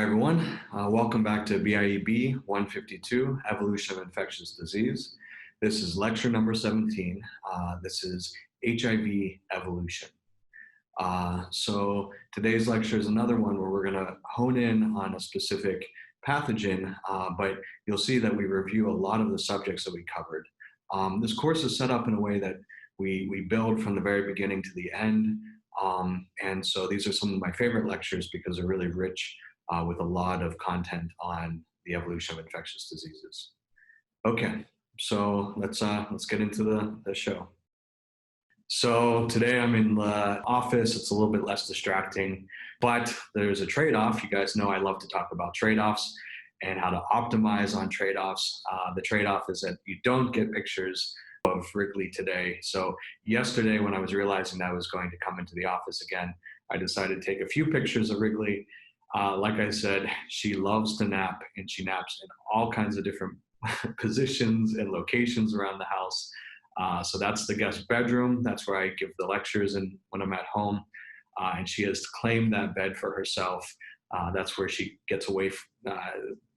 Hi, everyone. Welcome back to BIEB 152, Evolution of Infectious Disease. This is lecture number 17. This is HIV evolution. So today's lecture is another one where we're going to hone in on a specific pathogen, but you'll see that we review a lot of the subjects that we covered. This course is set up in a way that we build from the very beginning to the end. And so these are some of my favorite lectures because they're really rich with a lot of content on the evolution of infectious diseases. Okay, so let's get into the show. So today I'm in the office. It's a little bit less distracting, but there's a trade-off. You guys know I love to talk about trade-offs and how to optimize on trade-offs. The trade-off is that you don't get pictures of Wrigley today. So yesterday when I was realizing that I was going to come into the office again, I decided to take a few pictures of Wrigley. Like I said, she loves to nap, and she naps in all kinds of different positions and locations around the house. So that's the guest bedroom. That's where I give the lectures and when I'm at home. And she has claimed that bed for herself. That's where she gets away,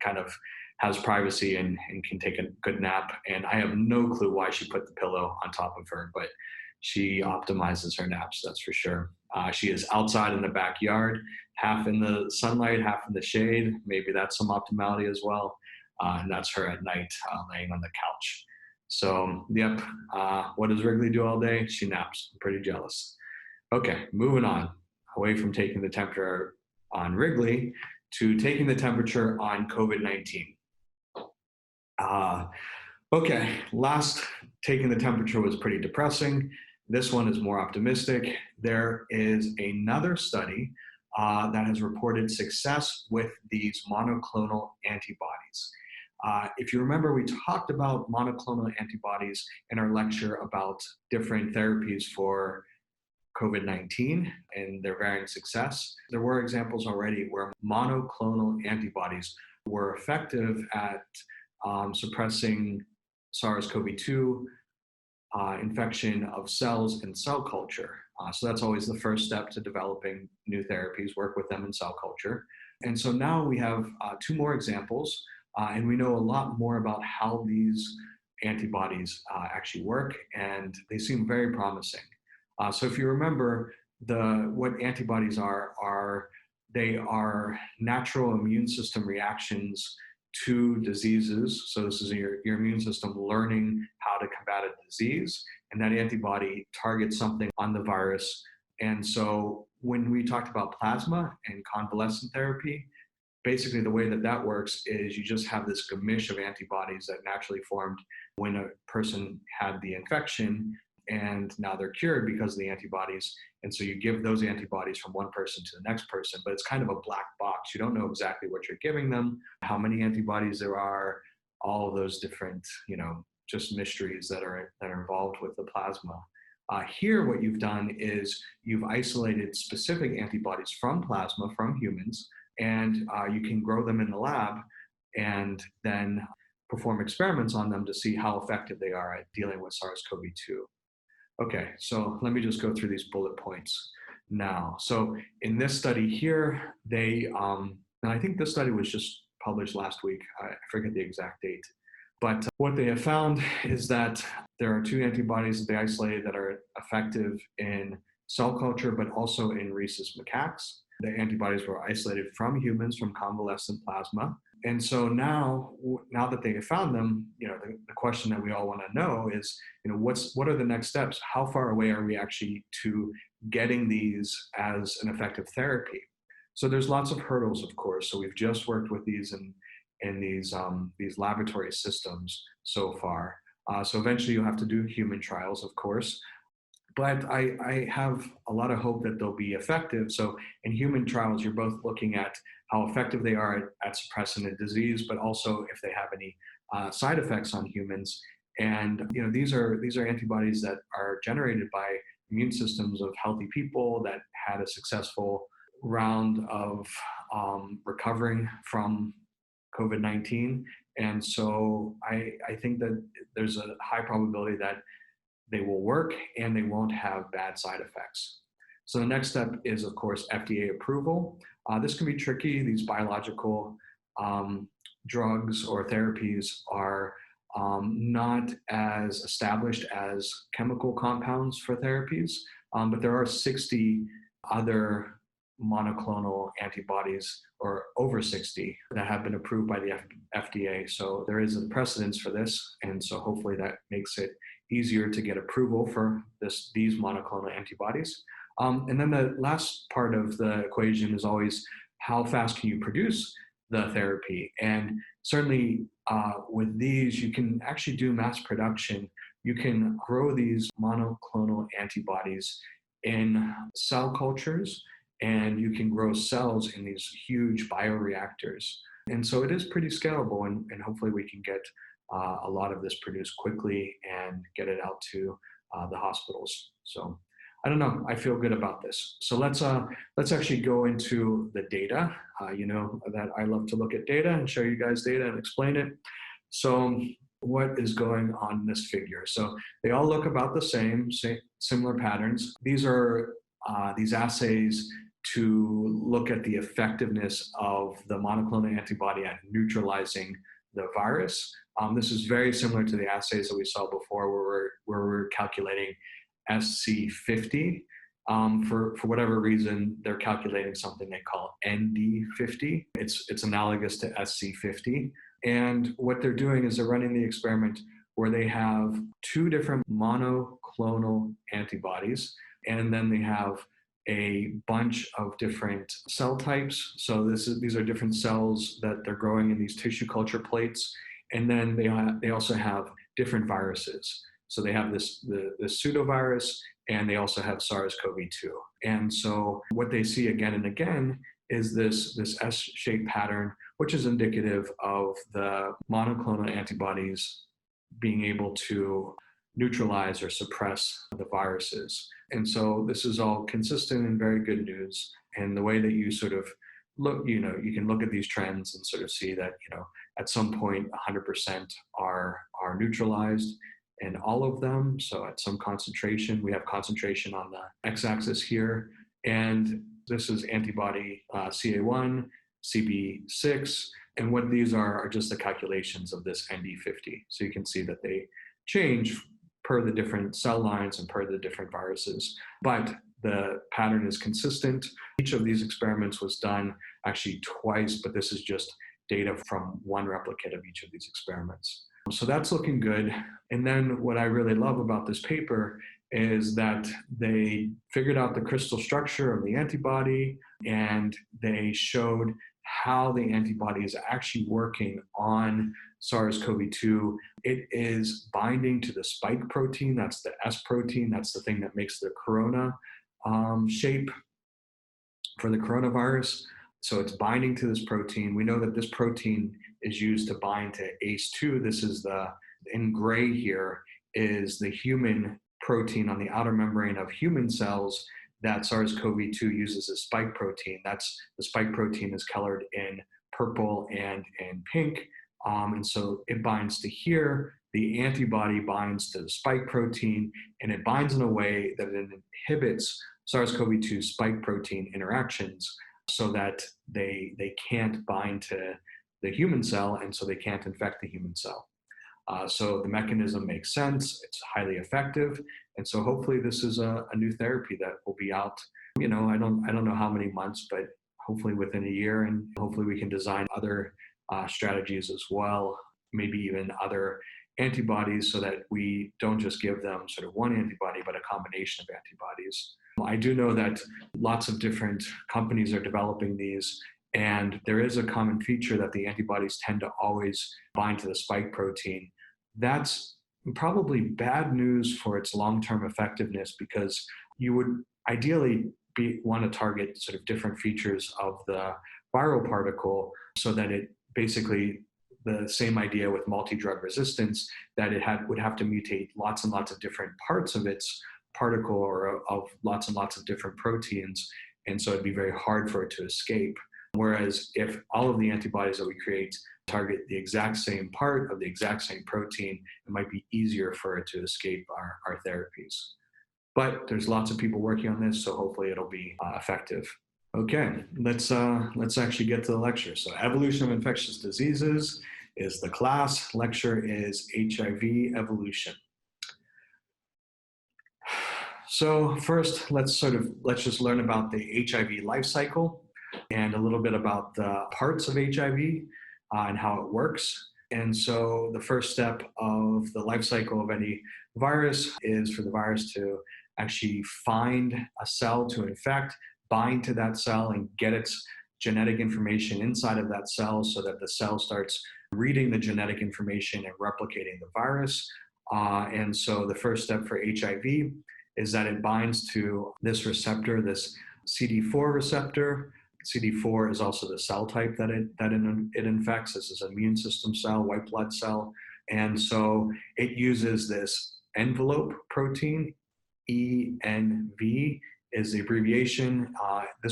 kind of has privacy and can take a good nap. And I have no clue why she put the pillow on top of her, but she optimizes her naps, that's for sure. She is outside in the backyard, half in the sunlight, half in the shade. Maybe that's some optimality as well. And that's her at night, laying on the couch. So, yep, what does Wrigley do all day? She naps. I'm pretty jealous. Okay, moving on, away from taking the temperature on Wrigley to taking the temperature on COVID-19. Okay, last taking the temperature was pretty depressing. This one is more optimistic. There is another study that has reported success with these monoclonal antibodies. If you remember, we talked about monoclonal antibodies in our lecture about different therapies for COVID-19 and their varying success. There were examples already where monoclonal antibodies were effective at suppressing SARS-CoV-2 infection of cells in cell culture. So that's always the first step to developing new therapies, work with them in cell culture. And so now we have two more examples, and we know a lot more about how these antibodies actually work, and they seem very promising. So if you remember, what antibodies are they are natural immune system reactions to diseases. So this is your immune system learning how to combat a disease, and that antibody targets something on the virus. And so when we talked about plasma and convalescent therapy, basically the way that works is you just have this gamish of antibodies that naturally formed when a person had the infection, and now they're cured because of the antibodies. And so you give those antibodies from one person to the next person, but it's kind of a black box. You don't know exactly what you're giving them, how many antibodies there are, all of those different, just mysteries that are involved with the plasma. Here, what you've done is you've isolated specific antibodies from plasma, from humans, and you can grow them in the lab and then perform experiments on them to see how effective they are at dealing with SARS-CoV-2. Okay, so let me just go through these bullet points now. So in this study here, they, and I think this study was just published last week, I forget the exact date, but what they have found is that there are two antibodies that they isolated that are effective in cell culture, but also in rhesus macaques. The antibodies were isolated from humans, from convalescent plasma. And so now that they have found them, the question that we all want to know is, what are the next steps? How far away are we actually to getting these as an effective therapy? So there's lots of hurdles, of course. So we've just worked with these in these laboratory systems so far. So eventually you'll have to do human trials, of course. But I have a lot of hope that they'll be effective. So in human trials, you're both looking at how effective they are at suppressing a disease, but also if they have any side effects on humans. And these are antibodies that are generated by immune systems of healthy people that had a successful round of recovering from COVID-19. And so I think that there's a high probability that they will work and they won't have bad side effects. So the next step is, of course, FDA approval. This can be tricky. These biological um, drugs or therapies are not as established as chemical compounds for therapies, but there are 60 other monoclonal antibodies, or over 60, that have been approved by the FDA. So there is a precedence for this, and so hopefully that makes it easier to get approval for these monoclonal antibodies. And then the last part of the equation is always how fast can you produce the therapy? And certainly with these, you can actually do mass production. You can grow these monoclonal antibodies in cell cultures, and you can grow cells in these huge bioreactors. And so it is pretty scalable, and hopefully we can get a lot of this produced quickly and get it out to the hospitals. So I don't know, I feel good about this. So let's actually go into the data. You know that I love to look at data and show you guys data and explain it. So what is going on in this figure? So they all look about the same similar patterns. These are these assays to look at the effectiveness of the monoclonal antibody at neutralizing the virus. This is very similar to the assays that we saw before, where we're calculating SC50. For whatever reason, they're calculating something they call ND50. It's analogous to SC50. And what they're doing is they're running the experiment where they have two different monoclonal antibodies, and then they have a bunch of different cell types. So these are different cells that they're growing in these tissue culture plates. And then they also have different viruses. So they have this pseudovirus, and they also have SARS-CoV-2. And so what they see again and again is this S-shaped pattern, which is indicative of the monoclonal antibodies being able to neutralize or suppress the viruses. And so this is all consistent and very good news. And the way that you sort of look, you can look at these trends and sort of see that, at some point 100% are neutralized, and all of them. So at some concentration, we have concentration on the x-axis here. And this is antibody CA1, CB6. And what these are just the calculations of this ND50. So you can see that they change per the different cell lines and per the different viruses. But the pattern is consistent. Each of these experiments was done actually twice, but this is just data from one replicate of each of these experiments. So that's looking good. And then what I really love about this paper is that they figured out the crystal structure of the antibody, and they showed how the antibody is actually working on SARS-CoV-2. It is binding to the spike protein. That's the S protein. That's the thing that makes the corona shape for the coronavirus. So it's binding to this protein. We know that this protein is used to bind to ACE2. This is in gray here is the human protein on the outer membrane of human cells that SARS-CoV-2 uses as spike protein. The spike protein is colored in purple and in pink. And so it binds to here. The antibody binds to the spike protein, and it binds in a way that it inhibits SARS-CoV-2 spike protein interactions so that they can't bind to the human cell, and so they can't infect the human cell. So the mechanism makes sense. It's highly effective. And so hopefully this is a new therapy that will be out, I don't know how many months, but hopefully within a year, and hopefully we can design other strategies as well, maybe even other antibodies, so that we don't just give them sort of one antibody, but a combination of antibodies. I do know that lots of different companies are developing these, and there is a common feature that the antibodies tend to always bind to the spike protein. That's probably bad news for its long-term effectiveness, because you would ideally want to target sort of different features of the viral particle, so that it basically, the same idea with multi-drug resistance, that it would have to mutate lots and lots of different parts of its particle, or of lots and lots of different proteins. And so it'd be very hard for it to escape. Whereas if all of the antibodies that we create target the exact same part of the exact same protein, it might be easier for it to escape our therapies. But there's lots of people working on this, so hopefully it'll be effective. Okay, let's actually get to the lecture. So Evolution of Infectious Diseases is the class. Lecture is HIV evolution. So first, let's just learn about the HIV life cycle and a little bit about the parts of HIV and how it works. And so the first step of the life cycle of any virus is for the virus to actually find a cell to infect, bind to that cell, and get its genetic information inside of that cell so that the cell starts reading the genetic information and replicating the virus. And so the first step for HIV is that it binds to this receptor, this CD4 receptor. CD4 is also the cell type that it infects. This is an immune system cell, white blood cell. And so it uses this envelope protein, ENV is the abbreviation.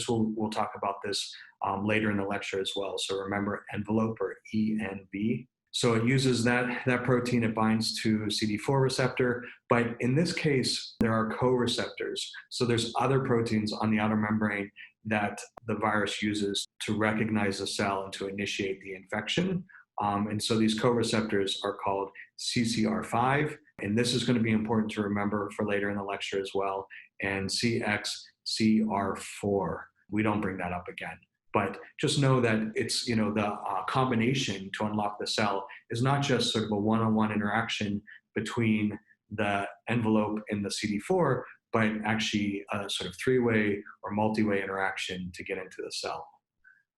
We'll talk about this later in the lecture as well. So remember envelope, or ENV. So it uses that protein, it binds to CD4 receptor, but in this case, there are co-receptors. So there's other proteins on the outer membrane that the virus uses to recognize the cell and to initiate the infection. And so these co-receptors are called CCR5, and this is going to be important to remember for later in the lecture as well, and CXCR4. We don't bring that up again. But just know that it's, the combination to unlock the cell is not just sort of a one-on-one interaction between the envelope and the CD4, but actually a sort of three-way or multi-way interaction to get into the cell.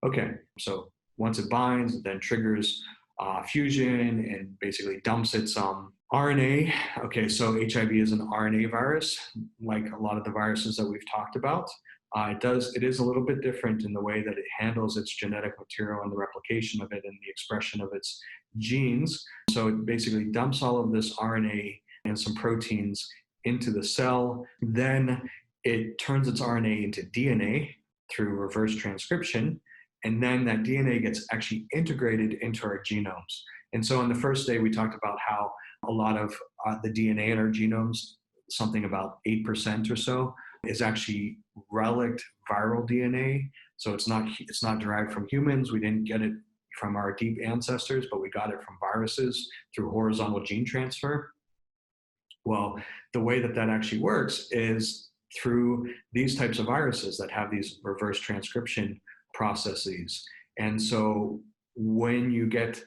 Okay, so once it binds, it then triggers fusion and basically dumps its RNA. Okay, so HIV is an RNA virus, like a lot of the viruses that we've talked about. It is a little bit different in the way that it handles its genetic material and the replication of it and the expression of its genes. So it basically dumps all of this RNA and some proteins into the cell. Then it turns its RNA into DNA through reverse transcription. And then that DNA gets actually integrated into our genomes. And so on the first day, we talked about how a lot of the DNA in our genomes, something about 8% or so, is actually relict viral DNA. So it's not derived from humans. We didn't get it from our deep ancestors, but we got it from viruses through horizontal gene transfer. Well, the way that actually works is through these types of viruses that have these reverse transcription processes. And so when you get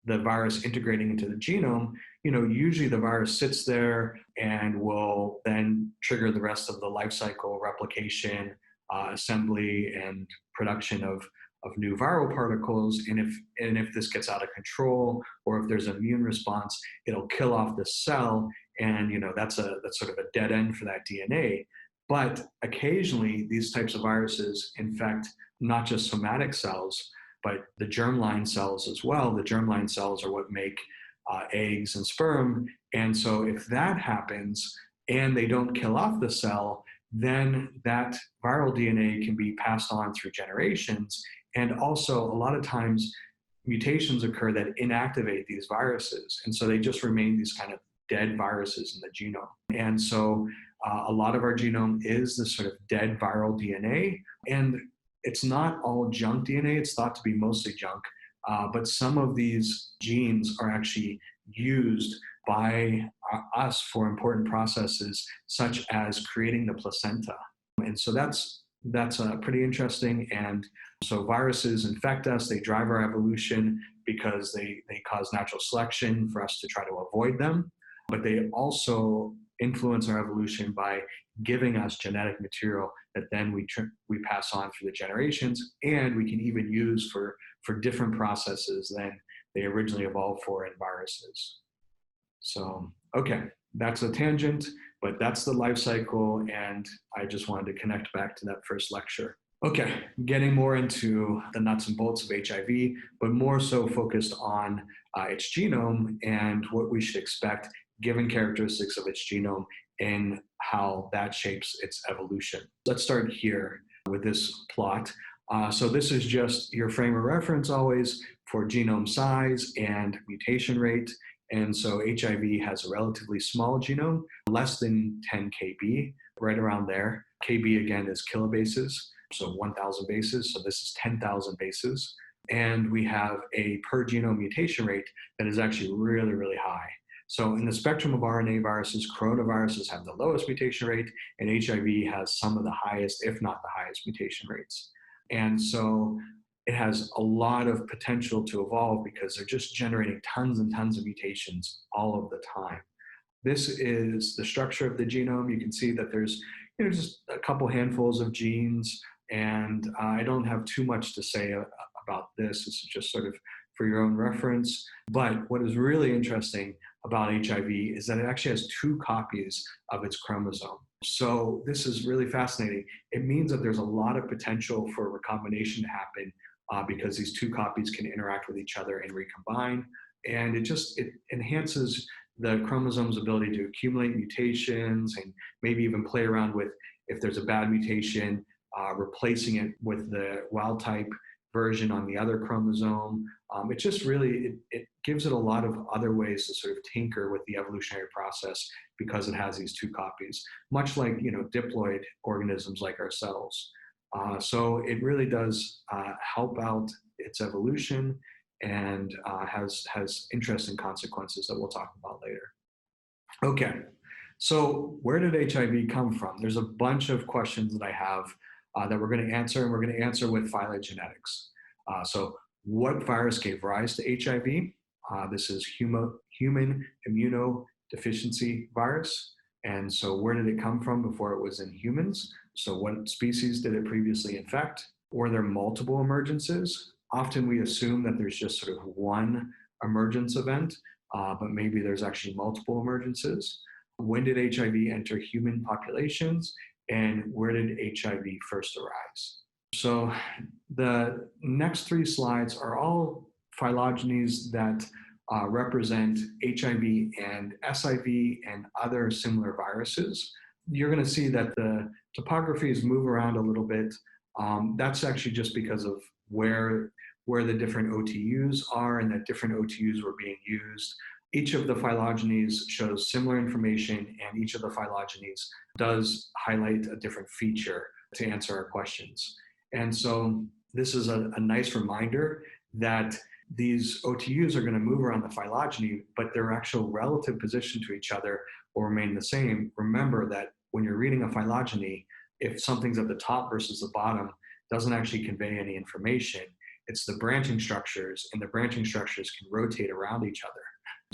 the virus integrating into the genome, usually the virus sits there and will then trigger the rest of the life cycle, replication, assembly, and production of new viral particles. And if this gets out of control, or if there's an immune response, it'll kill off the cell, and that's sort of a dead end for that DNA. But occasionally, these types of viruses infect not just somatic cells, but the germline cells as well. The germline cells are what make eggs and sperm. And so if that happens and they don't kill off the cell, then that viral DNA can be passed on through generations. And also, a lot of times, mutations occur that inactivate these viruses. And so they just remain these kind of dead viruses in the genome. And so a lot of our genome is this sort of dead viral DNA. And it's not all junk DNA. It's thought to be mostly junk. But some of these genes are actually used by us for important processes, such as creating the placenta. And so that's pretty interesting. And so viruses infect us. They drive our evolution because they cause natural selection for us to try to avoid them. But they also influence our evolution by giving us genetic material that then we pass on through the generations, and we can even use for different processes than they originally evolved for in viruses. So, okay, that's a tangent, but that's the life cycle, and I just wanted to connect back to that first lecture. Okay, getting more into the nuts and bolts of HIV, but more so focused on its genome and what we should expect given characteristics of its genome and how that shapes its evolution. Let's start here with this plot. So this is just your frame of reference always for genome size and mutation rate. And so HIV has a relatively small genome, less than 10 kb, right around there. Kb again is kilobases, so 1,000 bases. So this is 10,000 bases. And we have a per genome mutation rate that is actually really, really high. So in the spectrum of RNA viruses, coronaviruses have the lowest mutation rate, and HIV has some of the highest, if not the highest, mutation rates. And so it has a lot of potential to evolve because they're just generating tons and tons of mutations all of the time. This is the structure of the genome. You can see that there's just a couple handfuls of genes, and I don't have too much to say about this. This is just sort of for your own reference. But what is really interesting about HIV is that it actually has 2 copies of its chromosome. So this is really fascinating. It means that there's a lot of potential for recombination to happen because these 2 copies can interact with each other and recombine. And it enhances the chromosome's ability to accumulate mutations and maybe even play around with, if there's a bad mutation, replacing it with the wild type version on the other chromosome. It just really, it gives it a lot of other ways to sort of tinker with the evolutionary process because it has these 2 copies, much like, diploid organisms like ourselves. So it really does help out its evolution and has interesting consequences that we'll talk about later. Okay, so where did HIV come from? There's a bunch of questions that I have that we're going to answer, and we're going to answer with phylogenetics. So what virus gave rise to HIV? This is human immunodeficiency virus. And so where did it come from before it was in humans? So what species did it previously infect? Were there multiple emergences? Often we assume that there's just sort of one emergence event, but maybe there's actually multiple emergences. When did HIV enter human populations? And where did HIV first arise? So the next 3 slides are all phylogenies that represent HIV and SIV and other similar viruses. You're going to see that the topographies move around a little bit. That's actually just because of where the different OTUs are and that different OTUs were being used. Each of the phylogenies shows similar information, and each of the phylogenies does highlight a different feature to answer our questions. And so this is a nice reminder that these OTUs are going to move around the phylogeny, but their actual relative position to each other will remain the same. Remember that when you're reading a phylogeny, if something's at the top versus the bottom, doesn't actually convey any information. It's the branching structures, and the branching structures can rotate around each other.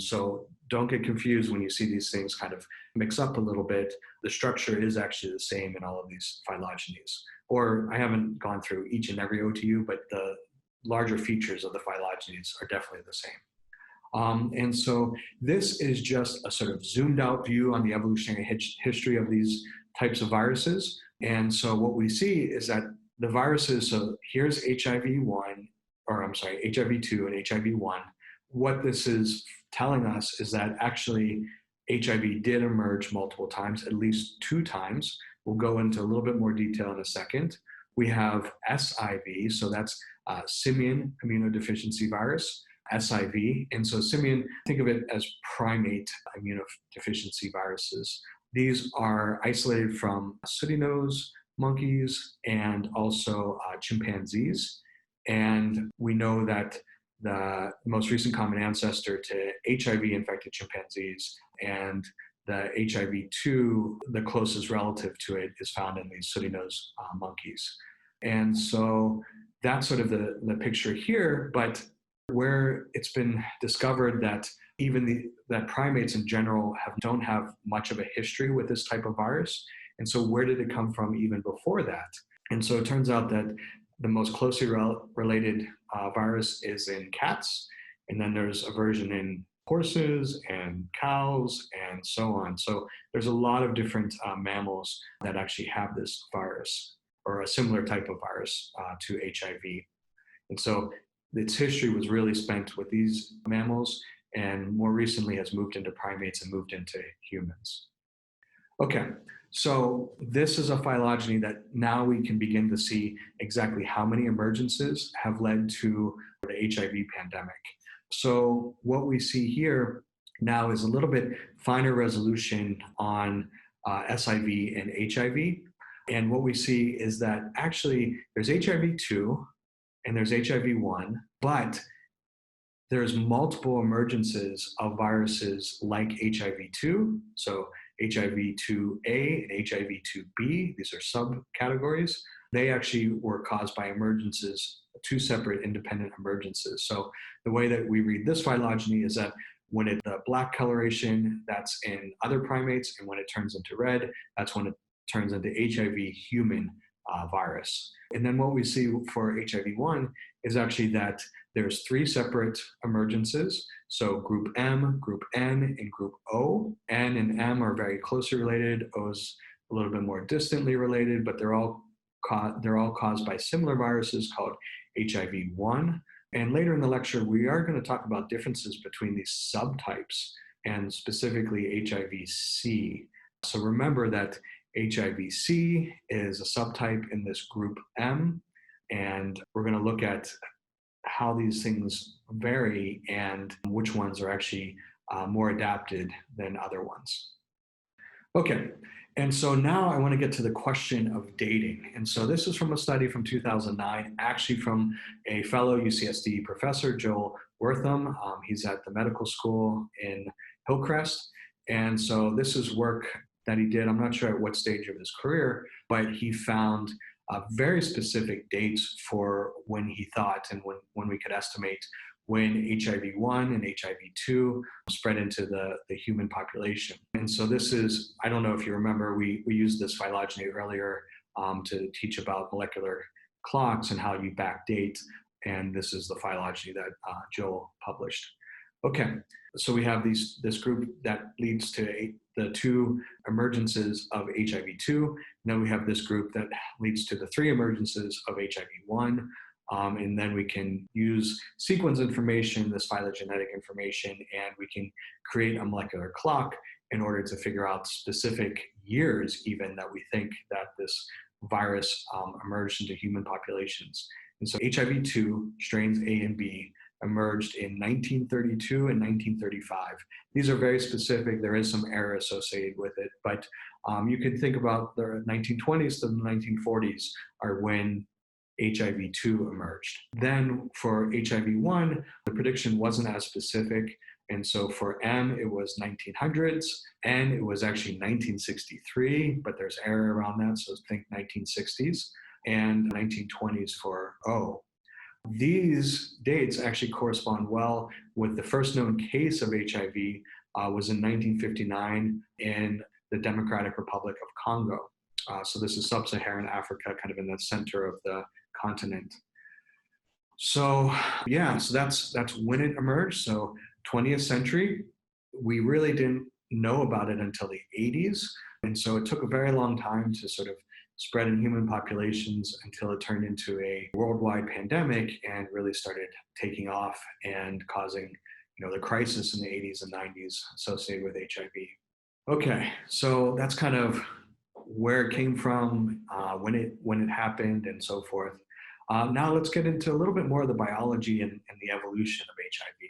So don't get confused when you see these things kind of mix up a little bit. The structure is actually the same in all of these phylogenies. Or I haven't gone through each and every OTU, but the larger features of the phylogenies are definitely the same. And so this is just a sort of zoomed out view on the evolutionary history of these types of viruses. And so what we see is that the viruses, so here's HIV-1, or I'm sorry, HIV-2 and HIV-1. What this is telling us is that actually HIV did emerge multiple times, at least 2 times. We'll go into a little bit more detail in a second. We have SIV, so that's simian immunodeficiency virus, SIV. And so simian, think of it as primate immunodeficiency viruses. These are isolated from sooty nose monkeys and also chimpanzees. And we know that the most recent common ancestor to HIV-infected chimpanzees and the HIV-2, the closest relative to it, is found in these sooty nose monkeys. And so that's sort of the picture here, but where it's been discovered that even that primates in general don't have much of a history with this type of virus. And so where did it come from even before that? And so it turns out that the most closely related virus is in cats, and then there's a version in horses and cows and so on. So there's a lot of different mammals that actually have this virus or a similar type of virus to HIV. And so its history was really spent with these mammals, and more recently has moved into primates and moved into humans. Okay, so this is a phylogeny that now we can begin to see exactly how many emergences have led to the HIV pandemic. So what we see here now is a little bit finer resolution on SIV and HIV. And what we see is that actually there's HIV-2 and there's HIV-1, but there's multiple emergences of viruses like HIV-2, so HIV-2A and HIV-2B, these are subcategories. They actually were caused by emergences, two separate independent emergences. So the way that we read this phylogeny is that when the black coloration, that's in other primates, and when it turns into red, that's when it turns into HIV human virus. And then what we see for HIV-1 is actually that there's three separate emergences. So group M, group N, and group O. N and M are very closely related. O is a little bit more distantly related, but they're all caused by similar viruses called HIV-1. And later in the lecture, we are going to talk about differences between these subtypes and specifically HIV-C. So remember that HIV-C is a subtype in this group M, and we're going to look at how these things vary and which ones are actually more adapted than other ones. Okay, and so now I want to get to the question of dating. And so this is from a study from 2009, actually from a fellow UCSD professor, Joel Wortham. He's at the medical school in Hillcrest. And so this is work that he did. I'm not sure at what stage of his career, but he found very specific dates for when he thought and when we could estimate when HIV-1 and HIV-2 spread into the human population. And so this is, I don't know if you remember, we used this phylogeny earlier to teach about molecular clocks and how you backdate. And this is the phylogeny that Joel published. Okay, so we have this group that leads to the two emergences of HIV-2. Then we have this group that leads to the three emergences of HIV-1. And then we can use sequence information, this phylogenetic information, and we can create a molecular clock in order to figure out specific years even that we think that this virus emerged into human populations. And so HIV-2 strains A and B emerged in 1932 and 1935. These are very specific. There is some error associated with it, but you can think about the 1920s to the 1940s are when HIV-2 emerged. Then for HIV-1, the prediction wasn't as specific. And so for M, it was 1900s. N, it was actually 1963, but there's error around that. So think 1960s and 1920s for O. These dates actually correspond well with the first known case of HIV was in 1959 in the Democratic Republic of Congo. So this is sub-Saharan Africa, kind of in the center of the continent. So yeah, so that's when it emerged. So 20th century, we really didn't know about it until the 80s. And so it took a very long time to sort of spread in human populations until it turned into a worldwide pandemic and really started taking off and causing, the crisis in the 80s and 90s associated with HIV. Okay, so that's kind of where it came from, when it happened, and so forth. Now let's get into a little bit more of the biology and the evolution of HIV.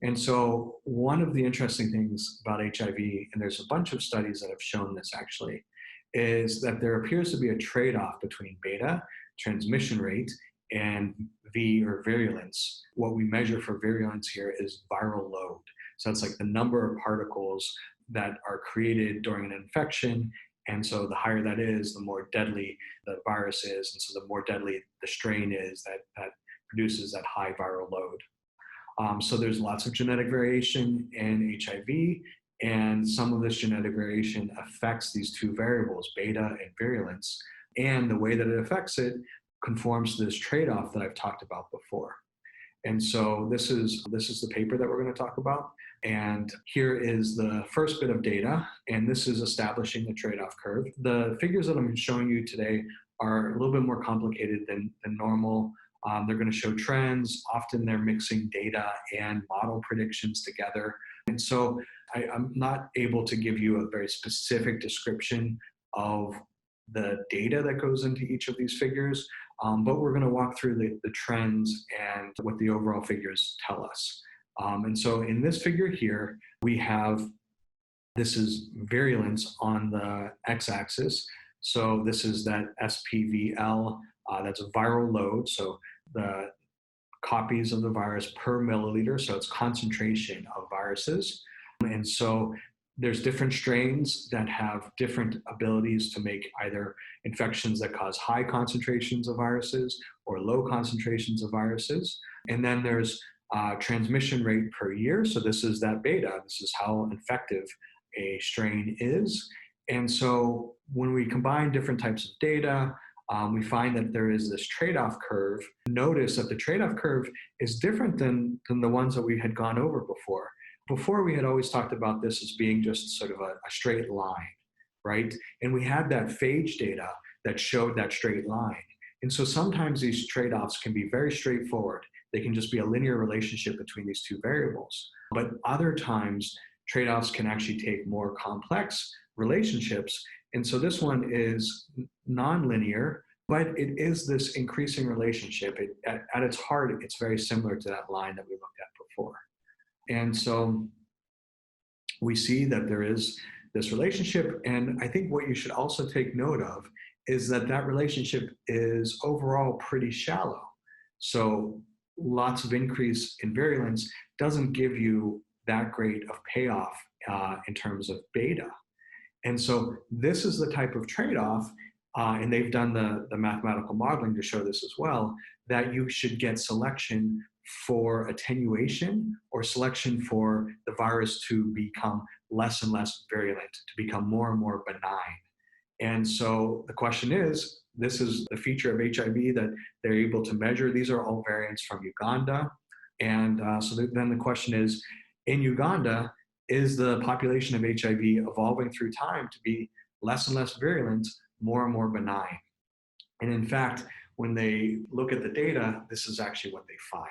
And so one of the interesting things about HIV, and there's a bunch of studies that have shown this actually, is that there appears to be a trade-off between beta, transmission rate, and V, or virulence. What we measure for virulence here is viral load. So it's like the number of particles that are created during an infection. And so the higher that is, the more deadly the virus is. And so the more deadly the strain is that produces that high viral load. So there's lots of genetic variation in HIV, and some of this genetic variation affects these two variables, beta and virulence. And the way that it affects it conforms to this trade-off that I've talked about before. And so this is the paper that we're going to talk about. And here is the first bit of data, and this is establishing the trade-off curve. The figures that I'm showing you today are a little bit more complicated than normal. They're going to show trends. Often they're mixing data and model predictions together. And so I'm not able to give you a very specific description of the data that goes into each of these figures, but we're going to walk through the trends and what the overall figures tell us. And so in this figure here, we have, this is virulence on the x-axis. So this is that SPVL, that's a viral load. So the copies of the virus per milliliter. So it's concentration of viruses. And so there's different strains that have different abilities to make either infections that cause high concentrations of viruses or low concentrations of viruses. And then there's transmission rate per year. So this is that beta. This is how effective a strain is. And so when we combine different types of data, we find that there is this trade-off curve. Notice that the trade-off curve is different than the ones that we had gone over before. Before, we had always talked about this as being just sort of a straight line, right? And we had that phage data that showed that straight line. And so sometimes these trade-offs can be very straightforward. They can just be a linear relationship between these two variables. But other times, trade-offs can actually take more complex relationships. And so this one is nonlinear, but it is this increasing relationship. At its heart, it's very similar to that line that we looked at before. And so we see that there is this relationship. And I think what you should also take note of is that that relationship is overall pretty shallow. So lots of increase in virulence doesn't give you that great of payoff in terms of beta. And so this is the type of trade-off, and they've done the mathematical modeling to show this as well, that you should get selection for attenuation or selection for the virus to become less and less virulent, to become more and more benign. And so the question is, this is the feature of HIV that they're able to measure. These are all variants from Uganda. And then the question is, in Uganda, is the population of HIV evolving through time to be less and less virulent, more and more benign? And in fact, when they look at the data, this is actually what they find.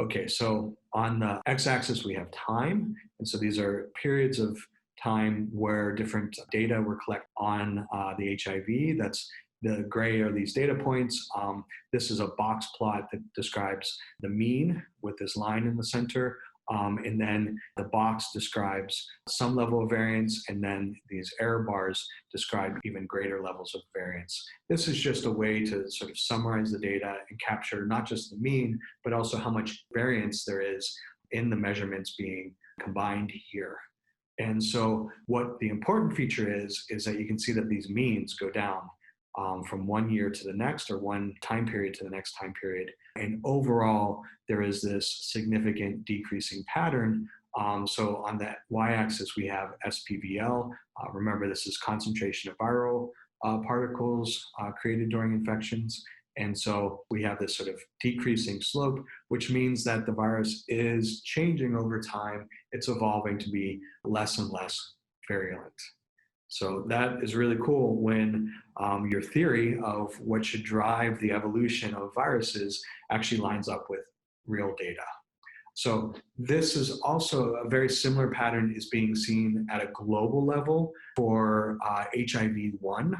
Okay, so on the x-axis, we have time. And so these are periods of time where different data were collected on the HIV. That's the gray are these data points. This is a box plot that describes the mean with this line in the center. And then the box describes some level of variance, and then these error bars describe even greater levels of variance. This is just a way to sort of summarize the data and capture not just the mean, but also how much variance there is in the measurements being combined here. And so what the important feature is that you can see that these means go down from 1 year to the next, or one time period to the next time period. And overall, there is this significant decreasing pattern. So on the y-axis, we have SPVL. Remember, this is concentration of viral particles created during infections. And so we have this sort of decreasing slope, which means that the virus is changing over time. It's evolving to be less and less virulent. So that is really cool when your theory of what should drive the evolution of viruses actually lines up with real data. So this is also a very similar pattern is being seen at a global level for HIV-1.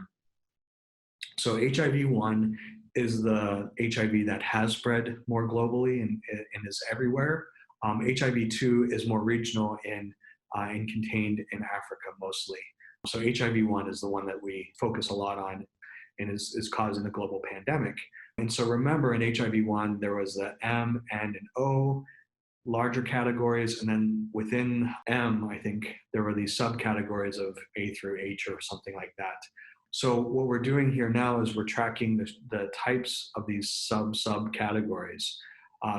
So HIV-1 is the HIV that has spread more globally and is everywhere. HIV-2 is more regional and contained in Africa mostly. So HIV-1 is the one that we focus a lot on and is causing the global pandemic. And so remember, in HIV-1, there was the M, N, and O larger categories. And then within M, I think there were these subcategories of A through H or something like that. So what we're doing here now is we're tracking the types of these subcategories.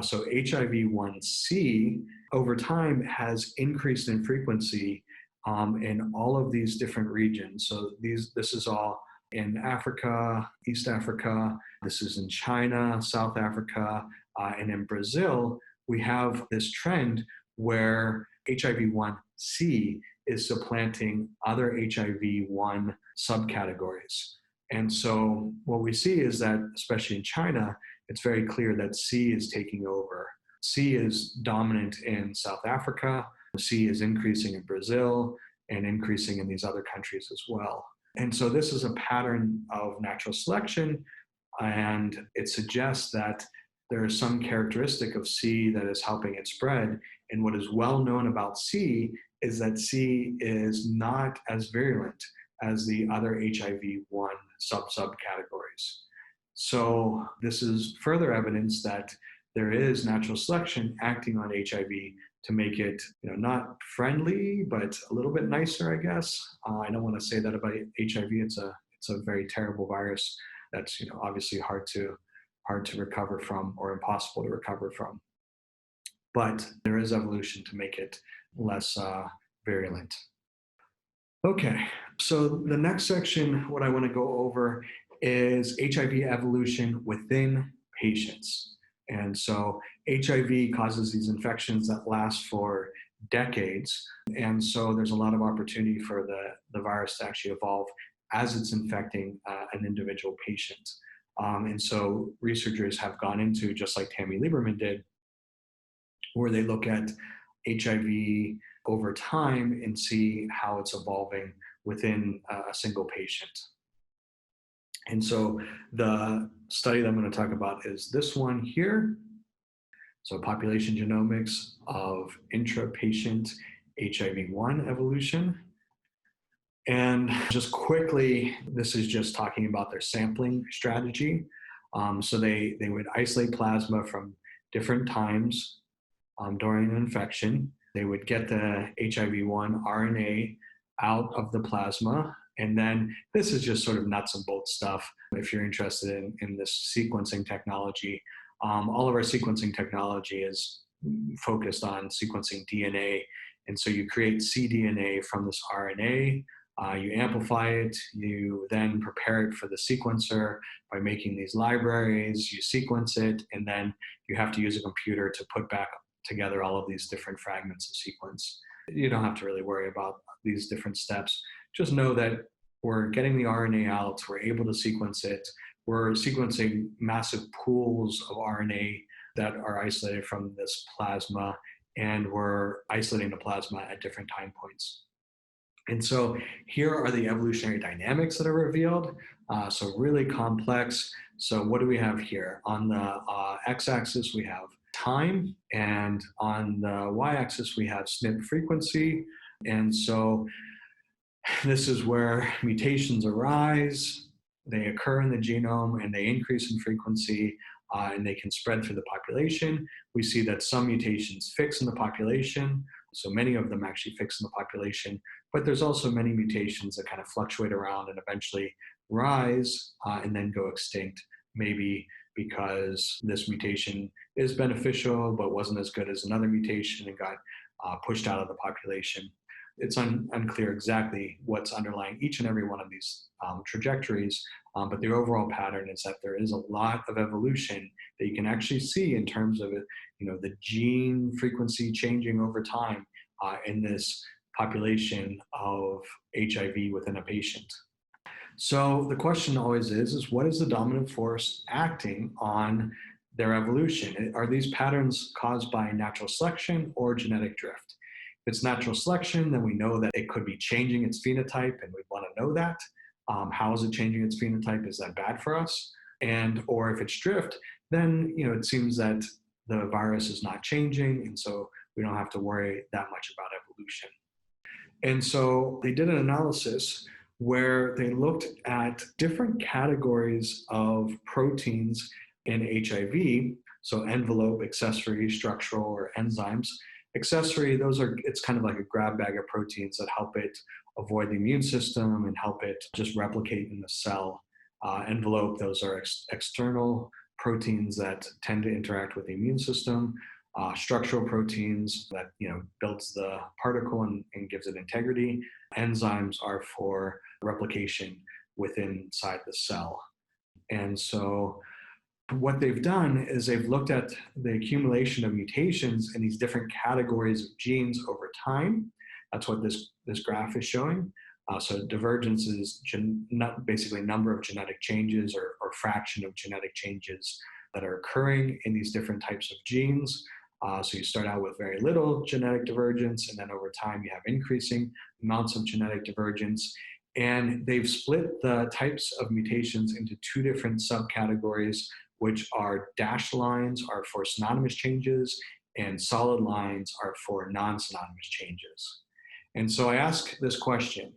So HIV-1C over time has increased in frequency in all of these different regions. So this is all in Africa, East Africa, this is in China, South Africa, and in Brazil, we have this trend where HIV-1C is supplanting other HIV-1 subcategories. And so what we see is that, especially in China, it's very clear that C is taking over. C is dominant in South Africa, C is increasing in Brazil, and increasing in these other countries as well. And so this is a pattern of natural selection, and it suggests that there is some characteristic of C that is helping it spread. And what is well known about C is that C is not as virulent as the other HIV-1 subcategories. So this is further evidence that there is natural selection acting on HIV to make it, not friendly, but a little bit nicer, I guess. I don't want to say that about HIV. It's a very terrible virus that's, obviously hard to recover from, or impossible to recover from. But there is evolution to make it less virulent. Okay, so the next section, what I want to go over is HIV evolution within patients. And so HIV causes these infections that last for decades. And so there's a lot of opportunity for the virus to actually evolve as it's infecting an individual patient. And so researchers have gone into, just like Tammy Lieberman did, where they look at HIV over time and see how it's evolving within a single patient. And so the study that I'm going to talk about is this one here. So population genomics of intra-patient HIV-1 evolution. And just quickly, this is just talking about their sampling strategy. So they would isolate plasma from different times during an infection. They would get the HIV-1 RNA out of the plasma. And then this is just sort of nuts and bolts stuff. If you're interested in this sequencing technology, all of our sequencing technology is focused on sequencing DNA. And so you create cDNA from this RNA, you amplify it, you then prepare it for the sequencer by making these libraries, you sequence it, and then you have to use a computer to put back together all of these different fragments of sequence. You don't have to really worry about these different steps. Just know that we're getting the RNA out, we're able to sequence it, we're sequencing massive pools of RNA that are isolated from this plasma, and we're isolating the plasma at different time points. And so here are the evolutionary dynamics that are revealed. So really complex. So what do we have here? On the x-axis, we have time, and on the y-axis, we have SNP frequency. And so this is where mutations arise, they occur in the genome, and they increase in frequency, and they can spread through the population. We see that some mutations fix in the population, so many of them actually fix in the population, but there's also many mutations that kind of fluctuate around and eventually rise and then go extinct, maybe because this mutation is beneficial but wasn't as good as another mutation and got pushed out of the population. It's unclear exactly what's underlying each and every one of these trajectories, but the overall pattern is that there is a lot of evolution that you can actually see in terms of the gene frequency changing over time in this population of HIV within a patient. So the question always is what is the dominant force acting on their evolution? Are these patterns caused by natural selection or genetic drift? If it's natural selection, then we know that it could be changing its phenotype, and we want to know that. How is it changing its phenotype? Is that bad for us? Or if it's drift, then it seems that the virus is not changing, and so we don't have to worry that much about evolution. And so they did an analysis where they looked at different categories of proteins in HIV, so envelope, accessory, structural, or enzymes. Accessory, it's kind of like a grab bag of proteins that help it avoid the immune system and help it just replicate in the cell. Envelope, those are external proteins that tend to interact with the immune system. Structural proteins that builds the particle and gives it integrity. Enzymes are for replication inside the cell. And so what they've done is they've looked at the accumulation of mutations in these different categories of genes over time. That's what this graph is showing. So divergence is basically number of genetic changes or fraction of genetic changes that are occurring in these different types of genes. So you start out with very little genetic divergence, and then over time you have increasing amounts of genetic divergence. And they've split the types of mutations into two different subcategories, which are dashed lines are for synonymous changes and solid lines are for non-synonymous changes. And so I ask this question,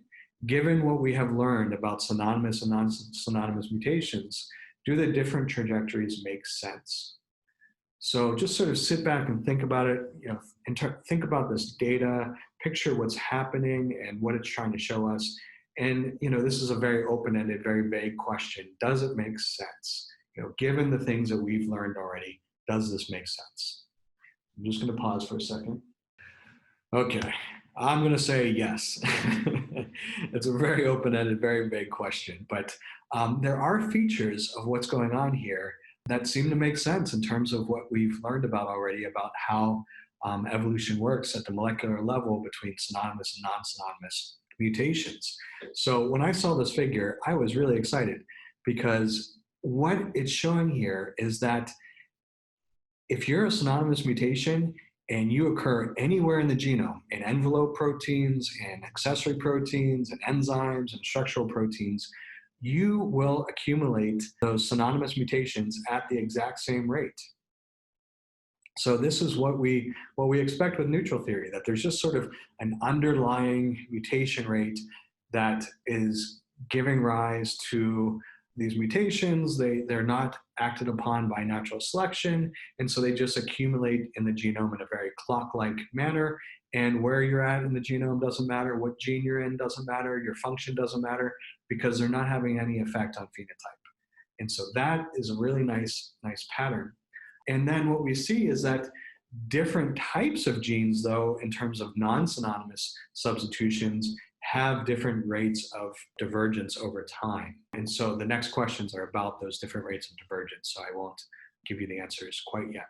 given what we have learned about synonymous and non-synonymous mutations, do the different trajectories make sense? So just sort of sit back and think about it, think about this data, picture what's happening and what it's trying to show us. And, this is a very open-ended, very vague question. Does it make sense? Given the things that we've learned already, does this make sense? I'm just going to pause for a second. Okay, I'm going to say yes. It's a very open-ended, very vague question, but there are features of what's going on here that seem to make sense in terms of what we've learned about already about how evolution works at the molecular level between synonymous and non-synonymous mutations. So when I saw this figure, I was really excited because what it's showing here is that if you're a synonymous mutation and you occur anywhere in the genome, in envelope proteins, and accessory proteins, and enzymes, and structural proteins, you will accumulate those synonymous mutations at the exact same rate. So this is what we expect with neutral theory, that there's just sort of an underlying mutation rate that is giving rise to these mutations. They're not acted upon by natural selection, and so they just accumulate in the genome in a very clock-like manner. And where you're at in the genome doesn't matter, what gene you're in doesn't matter, your function doesn't matter, because they're not having any effect on phenotype. And so that is a really nice pattern. And then what we see is that different types of genes, though, in terms of non-synonymous substitutions, have different rates of divergence over time. And so the next questions are about those different rates of divergence, so I won't give you the answers quite yet.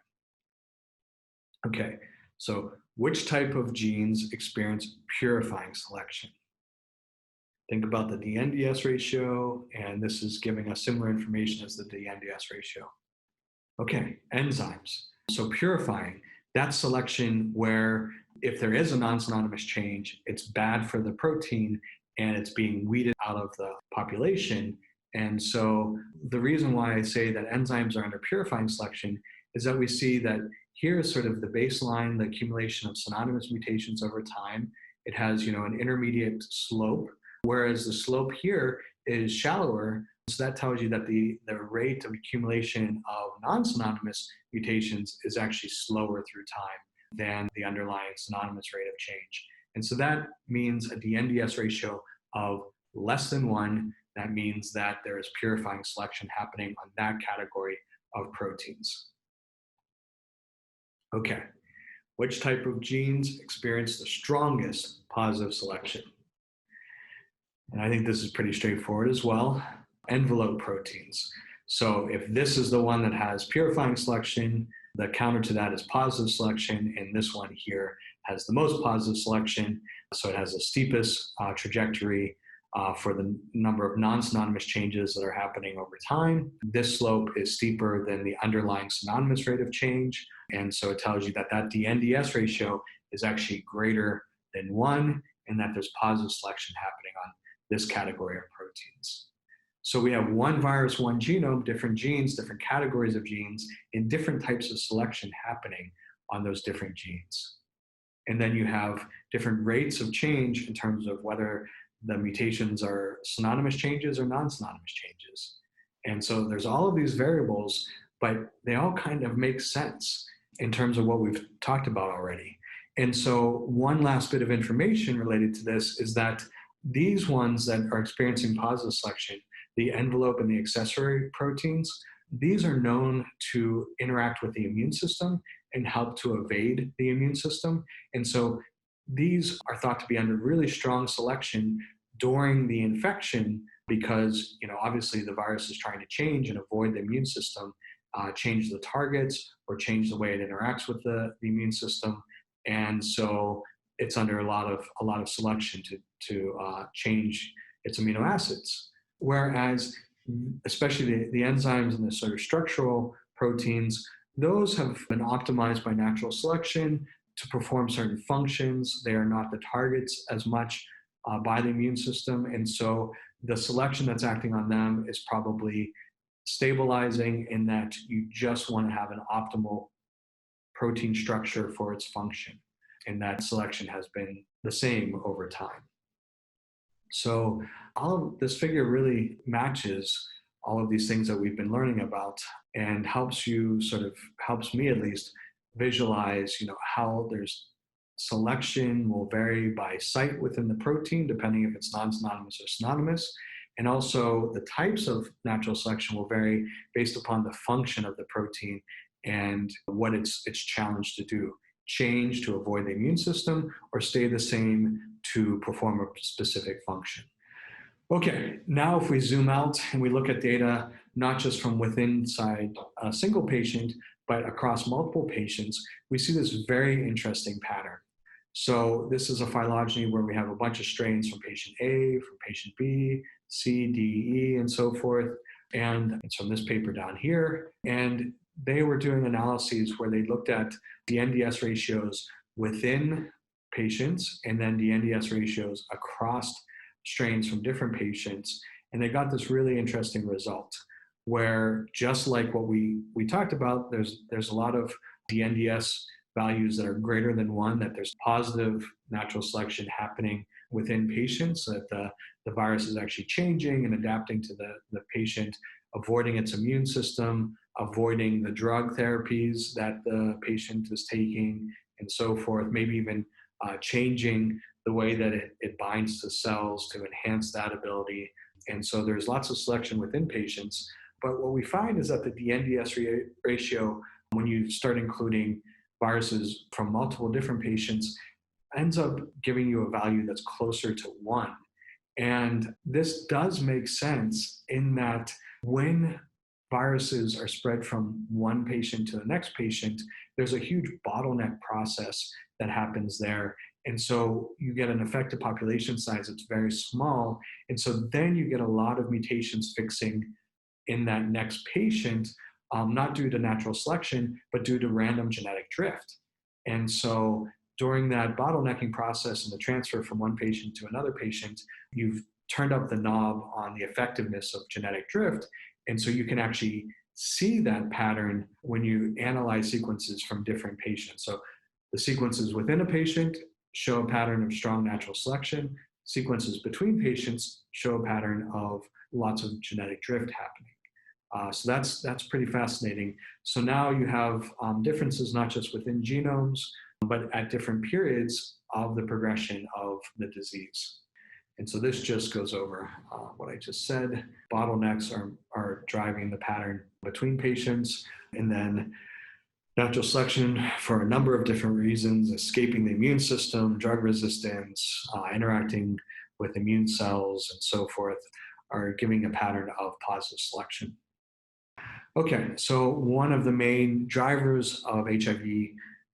Okay, so which type of genes experience purifying selection? Think about the D-NDS ratio, and this is giving us similar information as the D-NDS ratio. Okay, enzymes. So purifying, that's selection where if there is a non-synonymous change, it's bad for the protein and it's being weeded out of the population. And so the reason why I say that enzymes are under purifying selection is that we see that here is sort of the baseline, the accumulation of synonymous mutations over time. It has, an intermediate slope, whereas the slope here is shallower. So that tells you that the rate of accumulation of non-synonymous mutations is actually slower through time than the underlying synonymous rate of change. And so that means a D-NDS ratio of less than 1. That means that there is purifying selection happening on that category of proteins. Okay, which type of genes experience the strongest positive selection? And I think this is pretty straightforward as well. Envelope proteins. So if this is the one that has purifying selection, the counter to that is positive selection, and this one here has the most positive selection. So it has the steepest trajectory for the number of non-synonymous changes that are happening over time. This slope is steeper than the underlying synonymous rate of change, and so it tells you that that D-NDS ratio is actually greater than 1, and that there's positive selection happening on this category of proteins. So we have one virus, one genome, different genes, different categories of genes, and different types of selection happening on those different genes. And then you have different rates of change in terms of whether the mutations are synonymous changes or non-synonymous changes. And so there's all of these variables, but they all kind of make sense in terms of what we've talked about already. And so one last bit of information related to this is that these ones that are experiencing positive selection, the envelope and the accessory proteins, these are known to interact with the immune system and help to evade the immune system. And so these are thought to be under really strong selection during the infection because, obviously the virus is trying to change and avoid the immune system, change the targets or change the way it interacts with the immune system. And so it's under a lot of selection to change its amino acids. Whereas, especially the enzymes and the sort of structural proteins, those have been optimized by natural selection to perform certain functions. They are not the targets as much by the immune system. And so the selection that's acting on them is probably stabilizing in that you just want to have an optimal protein structure for its function. And that selection has been the same over time. So all of this figure really matches all of these things that we've been learning about and helps me at least visualize, how there's selection will vary by site within the protein, depending if it's non-synonymous or synonymous. And also the types of natural selection will vary based upon the function of the protein and what it's challenged to do. Change to avoid the immune system or stay the same to perform a specific function. Okay, now if we zoom out and we look at data, not just from inside a single patient, but across multiple patients, we see this very interesting pattern. So this is a phylogeny where we have a bunch of strains from patient A, from patient B, C, D, E, and so forth. And it's from this paper down here. And they were doing analyses where they looked at the NDS ratios within patients and then the NDS ratios across strains from different patients. And they got this really interesting result where, just like what we talked about, there's a lot of the NDS values that are greater than 1, that there's positive natural selection happening within patients, that the virus is actually changing and adapting to the patient, avoiding its immune system, avoiding the drug therapies that the patient is taking, and so forth, maybe even changing the way that it binds to cells to enhance that ability. And so there's lots of selection within patients. But what we find is that the NDS ratio, when you start including viruses from multiple different patients, ends up giving you a value that's closer to 1. And this does make sense in that when viruses are spread from one patient to the next patient, there's a huge bottleneck process that happens there. And so you get an effective population size that's very small. And so then you get a lot of mutations fixing in that next patient, not due to natural selection, but due to random genetic drift. And so during that bottlenecking process and the transfer from one patient to another patient, you've turned up the knob on the effectiveness of genetic drift. And so you can actually see that pattern when you analyze sequences from different patients. So the sequences within a patient show a pattern of strong natural selection. Sequences between patients show a pattern of lots of genetic drift happening. So that's pretty fascinating. So now you have differences not just within genomes, but at different periods of the progression of the disease. And so this just goes over what I just said. Bottlenecks are driving the pattern between patients, and then natural selection for a number of different reasons, escaping the immune system, drug resistance, interacting with immune cells, and so forth, are giving a pattern of positive selection. Okay, so one of the main drivers of HIV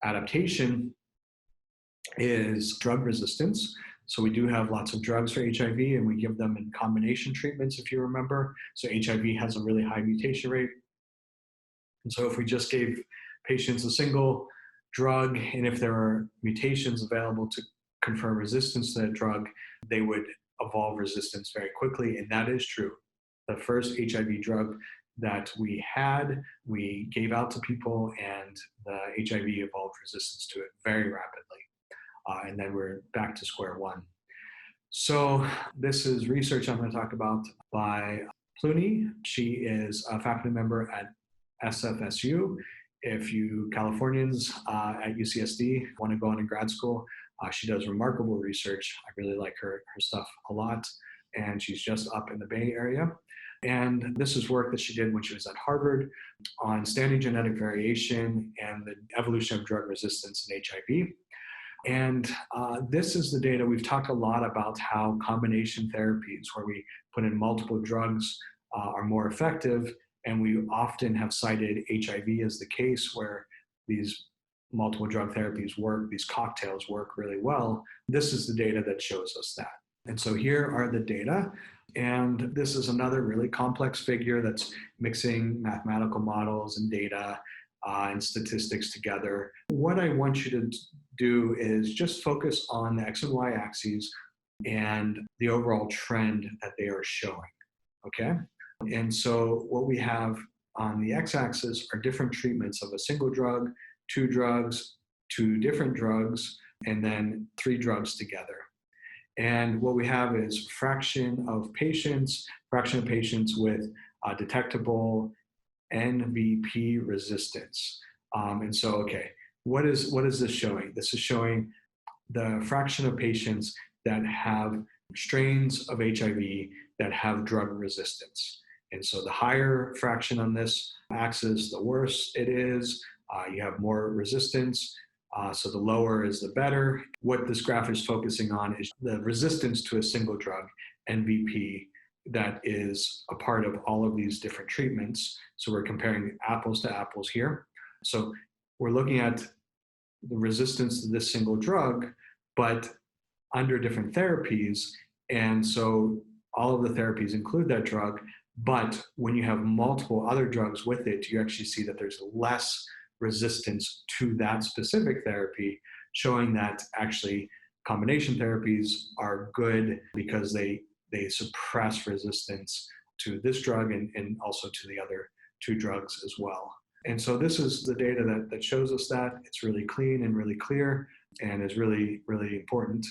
adaptation is drug resistance. So we do have lots of drugs for HIV, and we give them in combination treatments, if you remember. So HIV has a really high mutation rate. And so if we just gave patients a single drug, and if there are mutations available to confer resistance to that drug, they would evolve resistance very quickly, and that is true. The first HIV drug that we gave out to people, and the HIV evolved resistance to it very rapidly. And then we're back to square one. So this is research I'm going to talk about by Clooney. She is a faculty member at SFSU. If you Californians at UCSD want to go on in grad school, she does remarkable research. I really like her stuff a lot. And she's just up in the Bay Area. And this is work that she did when she was at Harvard on standing genetic variation and the evolution of drug resistance in HIV. And this is the data. We've talked a lot about how combination therapies, where we put in multiple drugs, are more effective. And we often have cited HIV as the case where these multiple drug therapies work, these cocktails work really well. This is the data that shows us that. And so here are the data. And this is another really complex figure that's mixing mathematical models and data and statistics together. What I want you to do is just focus on the X and Y axes and the overall trend that they are showing, okay? And so what we have on the X-axis are different treatments of a single drug, two drugs, two different drugs, and then 3 drugs together. And what we have is fraction of patients with detectable NVP resistance. And so, okay, what is this showing? This is showing the fraction of patients that have strains of HIV that have drug resistance. And so the higher fraction on this axis, the worse it is. You have more resistance. So the lower is the better. What this graph is focusing on is the resistance to a single drug, NVP, that is a part of all of these different treatments. So we're comparing apples to apples here. So we're looking at the resistance to this single drug, but under different therapies. And so all of the therapies include that drug, but when you have multiple other drugs with it, you actually see that there's less resistance to that specific therapy, showing that actually combination therapies are good because they suppress resistance to this drug and also to the other 2 drugs as well. And so this is the data that shows us that. It's really clean and really clear and is really, really important.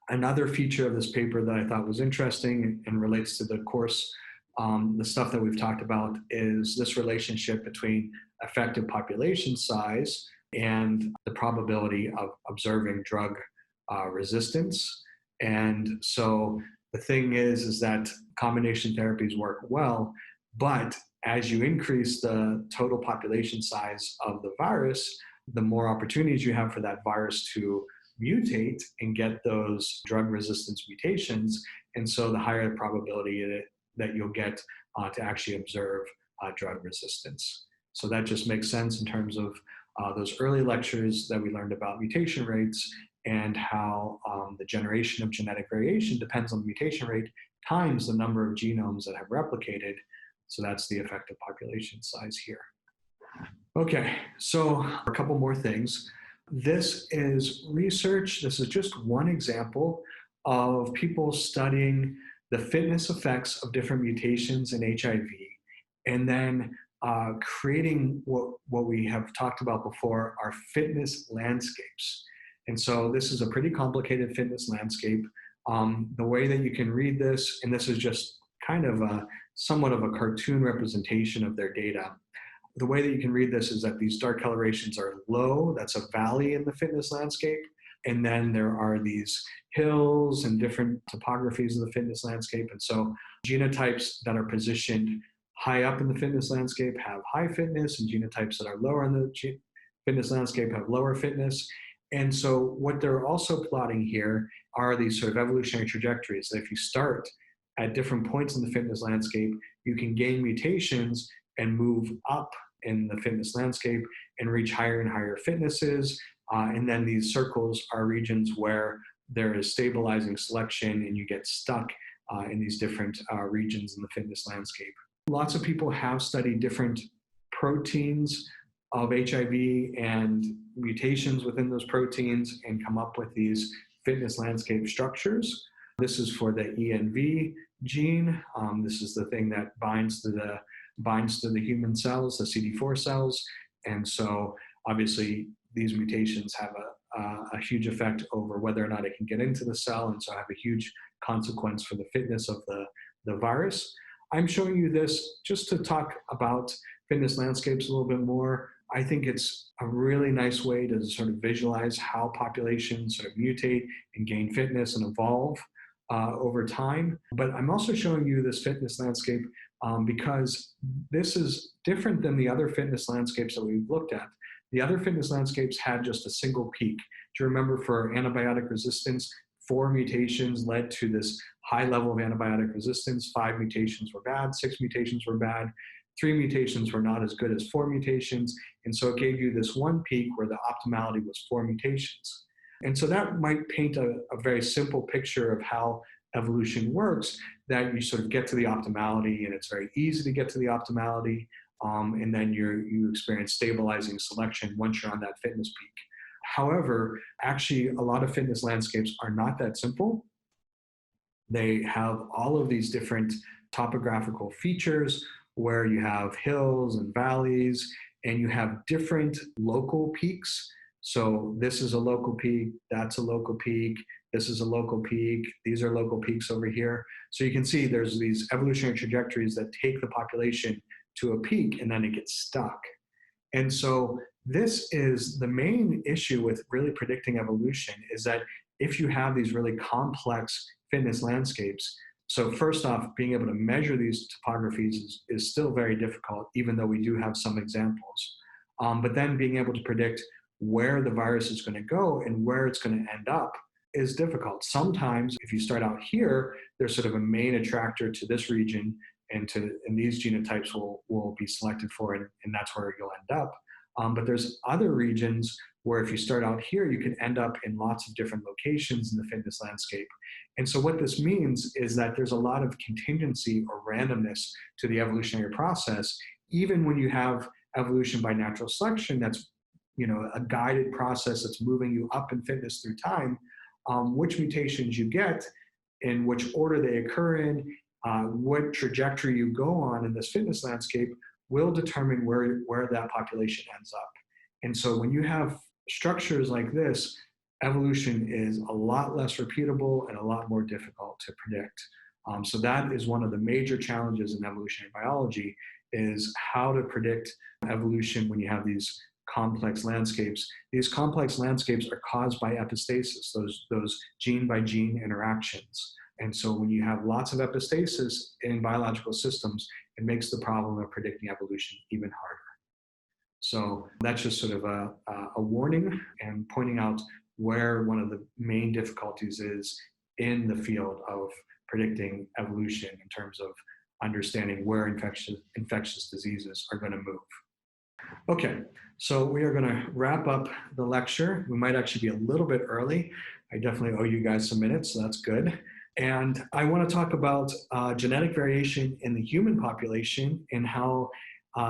Another feature of this paper that I thought was interesting and relates to the course, the stuff that we've talked about, is this relationship between effective population size and the probability of observing drug resistance. And so the thing is that combination therapies work well, but as you increase the total population size of the virus, the more opportunities you have for that virus to mutate and get those drug resistance mutations. And so the higher the probability that you'll get to actually observe drug resistance. So that just makes sense in terms of those early lectures that we learned about mutation rates and how the generation of genetic variation depends on the mutation rate times the number of genomes that have replicated. So that's the effective population size here. Okay, so a couple more things. This is research. This is just one example of people studying the fitness effects of different mutations in HIV, and then creating what we have talked about before are fitness landscapes. And so this is a pretty complicated fitness landscape. The way that you can read this, and this is just kind of somewhat of a cartoon representation of their data. The way that you can read this is that these dark colorations are low, that's a valley in the fitness landscape. And then there are these hills and different topographies of the fitness landscape. And so genotypes that are positioned high up in the fitness landscape have high fitness, and genotypes that are lower in the fitness landscape have lower fitness. And so what they're also plotting here are these sort of evolutionary trajectories that if you start at different points in the fitness landscape, you can gain mutations and move up in the fitness landscape and reach higher and higher fitnesses. And then these circles are regions where there is stabilizing selection and you get stuck in these different regions in the fitness landscape. Lots of people have studied different proteins of HIV and mutations within those proteins and come up with these fitness landscape structures. This is for the ENV gene. This is the thing that binds to the human cells, the CD4 cells. And so obviously these mutations have a huge effect over whether or not it can get into the cell, and so have a huge consequence for the fitness of the virus. I'm showing you this just to talk about fitness landscapes a little bit more. I think it's a really nice way to sort of visualize how populations sort of mutate and gain fitness and evolve over time. But I'm also showing you this fitness landscape because this is different than the other fitness landscapes that we've looked at. The other fitness landscapes had just a single peak. Do you remember for antibiotic resistance, 4 mutations led to this high level of antibiotic resistance. 5 mutations were bad, 6 mutations were bad, 3 mutations were not as good as 4 mutations. And so it gave you this one peak where the optimality was 4 mutations. And so that might paint a very simple picture of how evolution works, that you sort of get to the optimality and it's very easy to get to the optimality. And then you experience stabilizing selection once you're on that fitness peak. However, actually a lot of fitness landscapes are not that simple. They have all of these different topographical features where you have hills and valleys, and you have different local peaks So this is a local peak, that's a local peak, this is a local peak, these are local peaks over here. So you can see there's these evolutionary trajectories that take the population to a peak and then it gets stuck. And so this is the main issue with really predicting evolution, is that if you have these really complex fitness landscapes, so first off, being able to measure these topographies is still very difficult, even though we do have some examples. But then being able to predict where the virus is going to go and where it's going to end up is difficult. Sometimes if you start out here, there's sort of a main attractor to this region, and these genotypes will be selected for, and that's where you'll end up. But there's other regions where if you start out here, you can end up in lots of different locations in the fitness landscape. And so what this means is that there's a lot of contingency or randomness to the evolutionary process, even when you have evolution by natural selection, that's a guided process that's moving you up in fitness through time. Which mutations you get, in which order they occur in, what trajectory you go on in this fitness landscape will determine where that population ends up. And so when you have structures like this, evolution is a lot less repeatable and a lot more difficult to predict. So that is one of the major challenges in evolutionary biology, is how to predict evolution when you have these complex landscapes. These complex landscapes are caused by epistasis, those gene by gene interactions. And so when you have lots of epistasis in biological systems, it makes the problem of predicting evolution even harder. So that's just sort of a warning and pointing out where one of the main difficulties is in the field of predicting evolution in terms of understanding where infectious diseases are going to move. Okay, so we are going to wrap up the lecture. We might actually be a little bit early. I definitely owe you guys some minutes, so that's good. And I want to talk about genetic variation in the human population and how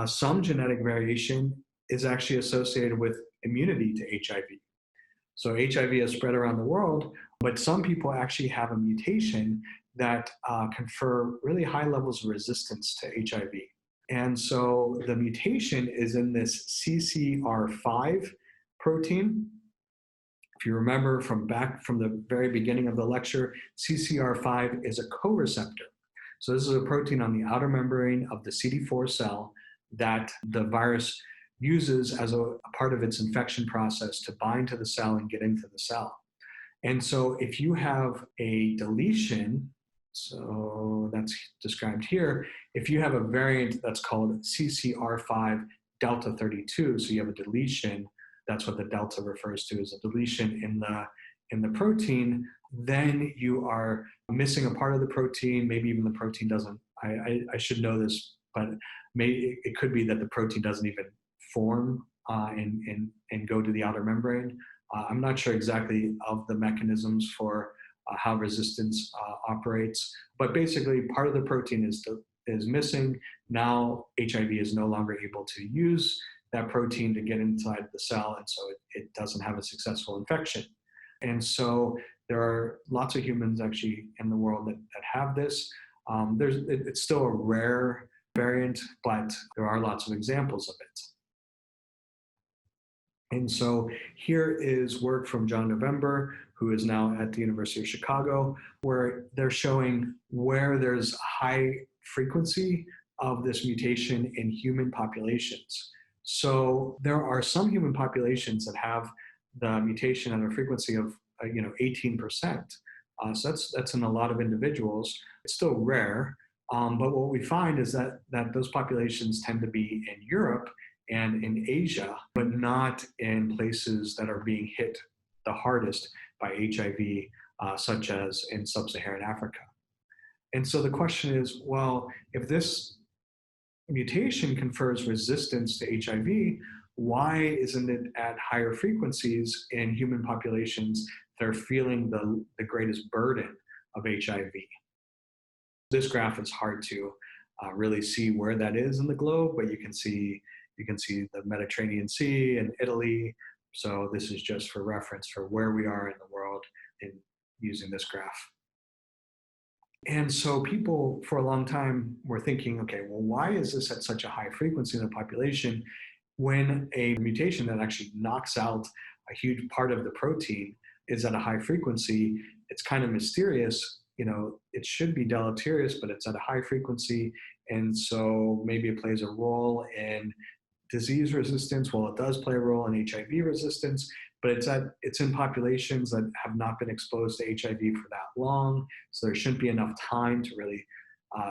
some genetic variation is actually associated with immunity to HIV. So HIV is spread around the world, but some people actually have a mutation that confer really high levels of resistance to HIV. And so the mutation is in this CCR5 protein. If you remember from the very beginning of the lecture, CCR5 is a co-receptor. So this is a protein on the outer membrane of the CD4 cell that the virus uses as a part of its infection process to bind to the cell and get into the cell. And so if you have a deletion, so that's described here, if you have a variant that's called CCR5 delta 32, so you have a deletion, that's what the delta refers to, as a deletion in the protein, then you are missing a part of the protein. Maybe even the protein doesn't, I should know this, but it could be that the protein doesn't even form and go to the outer membrane. I'm not sure exactly of the mechanisms for how resistance operates, but basically part of the protein is missing. Now HIV is no longer able to use that protein to get inside the cell, and so it doesn't have a successful infection. And so there are lots of humans actually in the world that have this. It's still a rare variant, but there are lots of examples of it. And so here is work from John November, who is now at the University of Chicago, where they're showing where there's high frequency of this mutation in human populations. So there are some human populations that have the mutation at a frequency of 18%. So that's in a lot of individuals. It's still rare, but what we find is that those populations tend to be in Europe and in Asia, but not in places that are being hit the hardest by HIV, such as in sub-Saharan Africa. And so the question is, well, if this mutation confers resistance to HIV, why isn't it at higher frequencies in human populations that are feeling the greatest burden of HIV? This graph is hard to really see where that is in the globe, but you can see the Mediterranean Sea and Italy. So this is just for reference for where we are in the world in using this graph. And so people for a long time were thinking, okay, well, why is this at such a high frequency in the population when a mutation that actually knocks out a huge part of the protein is at a high frequency, it's kind of mysterious. It should be deleterious, but it's at a high frequency. And so maybe it plays a role in disease resistance. Well, it does play a role in HIV resistance, but it's in populations that have not been exposed to HIV for that long. So there shouldn't be enough time to really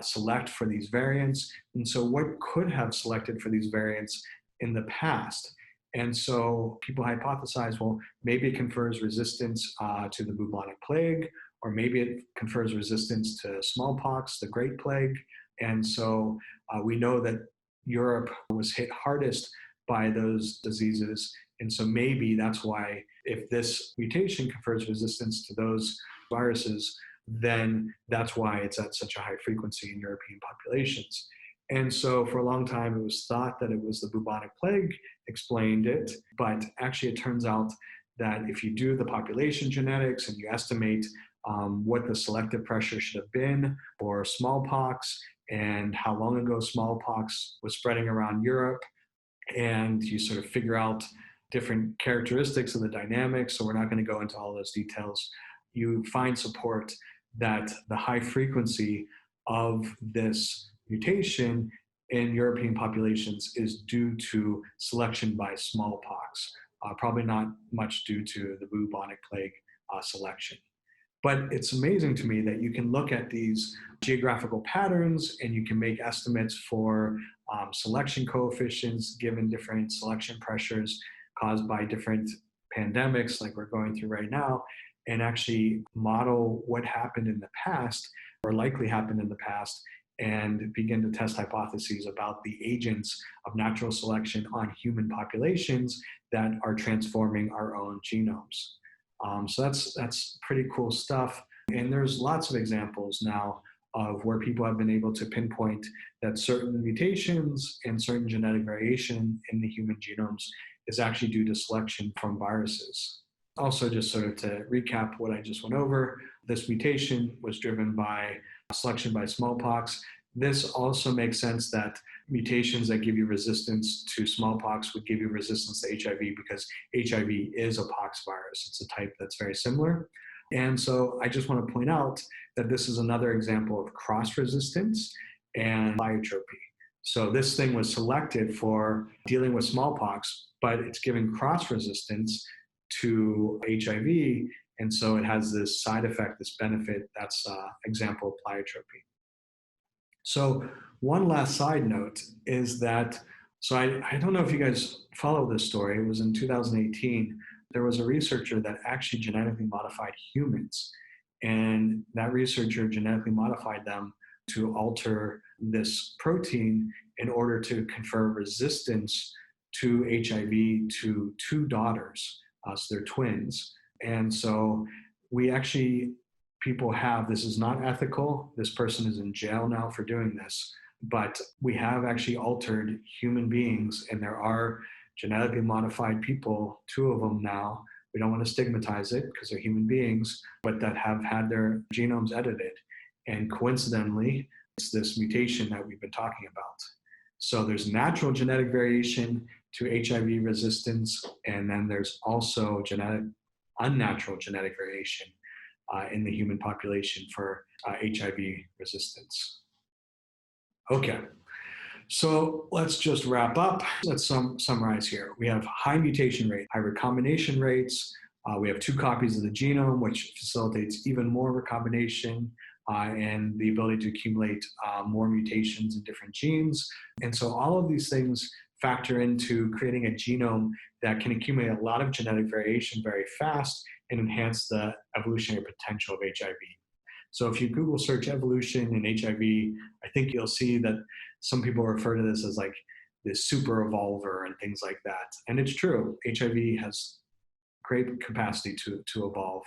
select for these variants. And so what could have selected for these variants in the past? And so people hypothesize, well, maybe it confers resistance to the bubonic plague, or maybe it confers resistance to smallpox, the Great Plague. And so we know that Europe was hit hardest by those diseases. And so maybe that's why, if this mutation confers resistance to those viruses, then that's why it's at such a high frequency in European populations. And so for a long time, it was thought that it was the bubonic plague explained it. But actually, it turns out that if you do the population genetics and you estimate what the selective pressure should have been for smallpox and how long ago smallpox was spreading around Europe, and you sort of figure out different characteristics of the dynamics, so we're not going to go into all those details, you find support that the high frequency of this mutation in European populations is due to selection by smallpox, probably not much due to the bubonic plague selection. But it's amazing to me that you can look at these geographical patterns and you can make estimates for selection coefficients given different selection pressures caused by different pandemics like we're going through right now, and actually model what happened in the past or likely happened in the past, and begin to test hypotheses about the agents of natural selection on human populations that are transforming our own genomes. So that's pretty cool stuff. And there's lots of examples now of where people have been able to pinpoint that certain mutations and certain genetic variation in the human genomes is actually due to selection from viruses. Also, just sort of to recap what I just went over, this mutation was driven by selection by smallpox. This also makes sense that mutations that give you resistance to smallpox would give you resistance to HIV, because HIV is a pox virus. It's a type that's very similar. And so I just want to point out that this is another example of cross-resistance and pleiotropy. So this thing was selected for dealing with smallpox, but it's giving cross-resistance to HIV. And so it has this side effect, this benefit. That's an example of pleiotropy. So one last side note is that, so I don't know if you guys follow this story. It was in 2018. There was a researcher that actually genetically modified humans. And that researcher genetically modified them to alter this protein in order to confer resistance to HIV to two daughters. So they're twins. And so we actually, people have, this is not ethical. This person is in jail now for doing this. But we have actually altered human beings, and there are genetically modified people, two of them now. We don't want to stigmatize it because they're human beings, but that have had their genomes edited. And coincidentally, it's this mutation that we've been talking about. So there's natural genetic variation to HIV resistance, and then there's also unnatural genetic variation in the human population for HIV resistance. Okay, so let's just wrap up. Let's summarize here. We have high mutation rate, high recombination rates. We have 2 copies of the genome, which facilitates even more recombination and the ability to accumulate more mutations in different genes. And so all of these things factor into creating a genome that can accumulate a lot of genetic variation very fast and enhance the evolutionary potential of HIV. So if you Google search evolution in HIV, I think you'll see that some people refer to this as like this super evolver and things like that. And it's true. HIV has great capacity to evolve,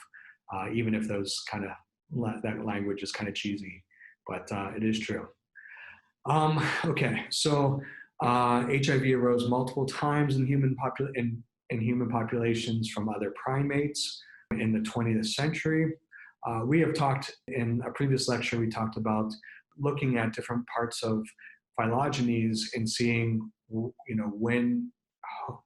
even if that language is kind of cheesy, but it is true. Okay, so HIV arose multiple times in human populations from other primates in the 20th century. We have talked in a previous lecture, we talked about looking at different parts of phylogenies and seeing when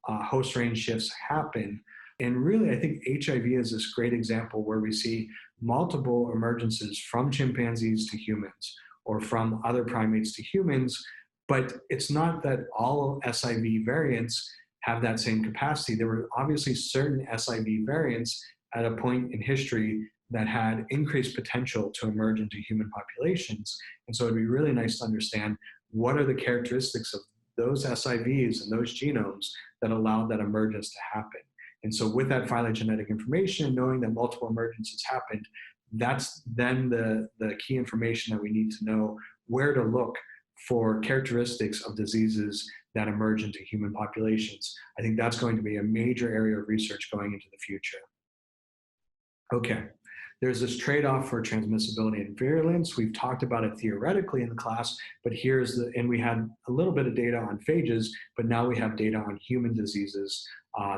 host range shifts happen, And really, I think HIV is this great example where we see multiple emergences from chimpanzees to humans or from other primates to humans, but it's not that all SIV variants have that same capacity. There were obviously certain SIV variants at a point in history that had increased potential to emerge into human populations. And so it'd be really nice to understand what are the characteristics of those SIVs and those genomes that allowed that emergence to happen. And so with that phylogenetic information, knowing that multiple emergences happened, that's then the key information that we need to know where to look for characteristics of diseases that emerge into human populations. I think that's going to be a major area of research going into the future. Okay, there's this trade-off for transmissibility and virulence. We've talked about it theoretically in the class, but and we had a little bit of data on phages, but now we have data on human diseases.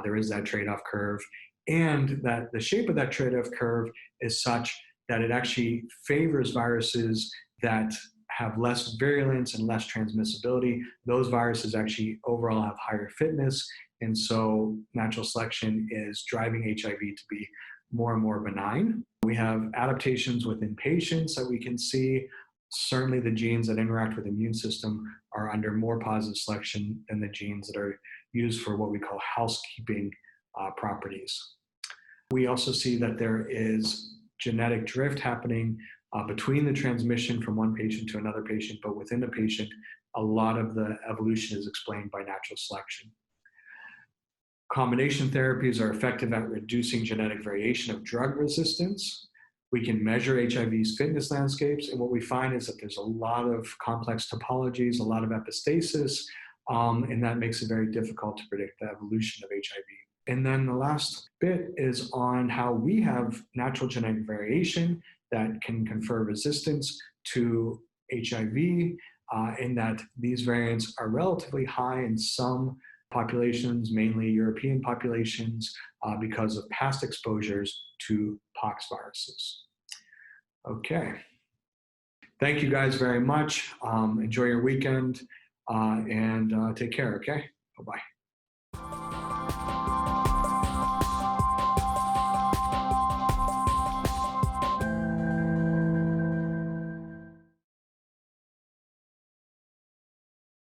There is that trade-off curve, and that the shape of that trade-off curve is such that it actually favors viruses that have less virulence and less transmissibility. Those viruses actually overall have higher fitness, and so natural selection is driving HIV to be more and more benign. We have adaptations within patients that we can see. Certainly the genes that interact with the immune system are under more positive selection than the genes that are used for what we call housekeeping properties. We also see that there is genetic drift happening between the transmission from one patient to another patient, but within the patient, a lot of the evolution is explained by natural selection. Combination therapies are effective at reducing genetic variation of drug resistance. We can measure HIV's fitness landscapes, and what we find is that there's a lot of complex topologies, a lot of epistasis, and that makes it very difficult to predict the evolution of HIV. And then the last bit is on how we have natural genetic variation that can confer resistance to HIV, in that these variants are relatively high in some populations, mainly European populations, because of past exposures to pox viruses. Okay. Thank you guys very much. Enjoy your weekend and take care, okay? Bye-bye.